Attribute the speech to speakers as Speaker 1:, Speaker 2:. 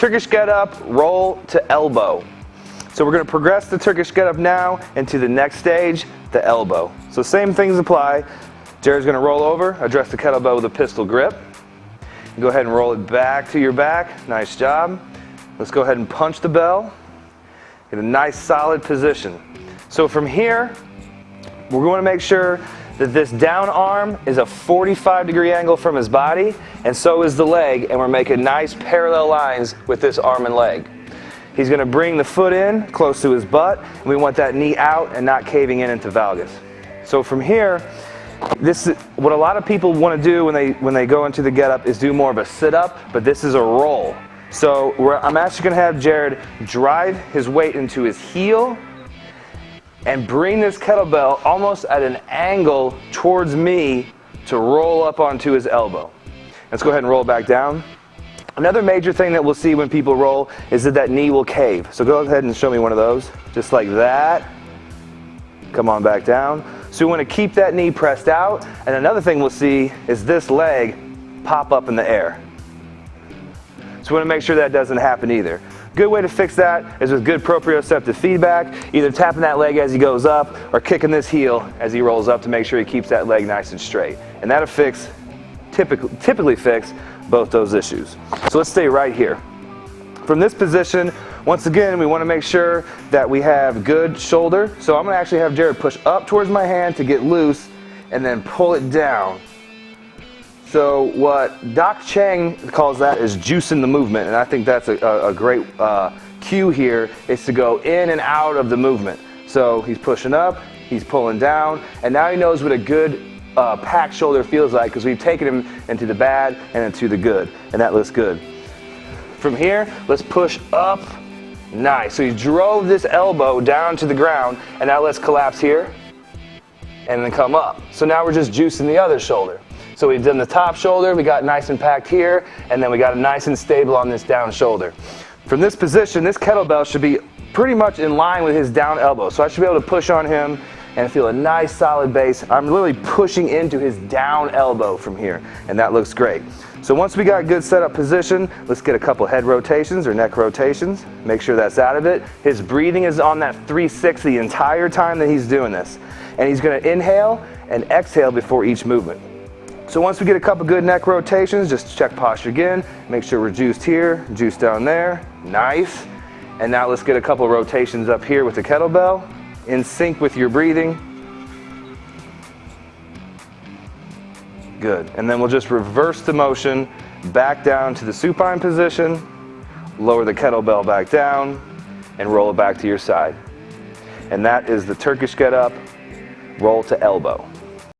Speaker 1: Turkish get up, roll to elbow. So we're going to progress the Turkish get up now into the next stage, the elbow. So same things apply. Jared's going to roll over, address the kettlebell with a pistol grip. Go ahead and roll it back to your back. Nice job. Let's go ahead and punch the bell. Get a nice solid position. So from here, we're going to make sure that this down arm is a 45-degree angle from his body, and so is the leg, and we're making nice parallel lines with this arm and leg. He's going to bring the foot in close to his butt, and we want that knee out and not caving in into valgus. So from here, this is what a lot of people want to do when they go into the get-up is do more of a sit-up, but this is a roll. So I'm actually going to have Jared drive his weight into his heel and bring this kettlebell almost at an angle towards me to roll up onto his elbow. Let's go ahead and roll back down. Another major thing that we'll see when people roll is that knee will cave. So go ahead and show me one of those. Just like that. Come on back down. So we want to keep that knee pressed out. And another thing we'll see is this leg pop up in the air. So we want to make sure that doesn't happen either. Good way to fix that is with good proprioceptive feedback, either tapping that leg as he goes up or kicking this heel as he rolls up to make sure he keeps that leg nice and straight. And that'll typically fix both those issues. So let's stay right here. From this position, once again, we want to make sure that we have good shoulder. So I'm going to actually have Jared push up towards my hand to get loose and then pull it down. So what Doc Chang calls that is juicing the movement, and I think that's a great cue here is to go in and out of the movement. So he's pushing up, he's pulling down, and now he knows what a good packed shoulder feels like because we've taken him into the bad and into the good, and that looks good. From here, let's push up. Nice. So he drove this elbow down to the ground, and now let's collapse here and then come up. So now we're just juicing the other shoulder. So we've done the top shoulder, we got nice and packed here, and then we got it nice and stable on this down shoulder. From this position, this kettlebell should be pretty much in line with his down elbow. So I should be able to push on him and feel a nice solid base. I'm literally pushing into his down elbow from here, and that looks great. So once we got good setup position, let's get a couple head rotations or neck rotations. Make sure that's out of it. His breathing is on that 3/6 the entire time that he's doing this. And he's going to inhale and exhale before each movement. So once we get a couple good neck rotations, just check posture again. Make sure we're juiced here, juiced down there. Nice. And now let's get a couple rotations up here with the kettlebell, in sync with your breathing. Good. And then we'll just reverse the motion back down to the supine position, lower the kettlebell back down, and roll it back to your side. And that is the Turkish get up, roll to elbow.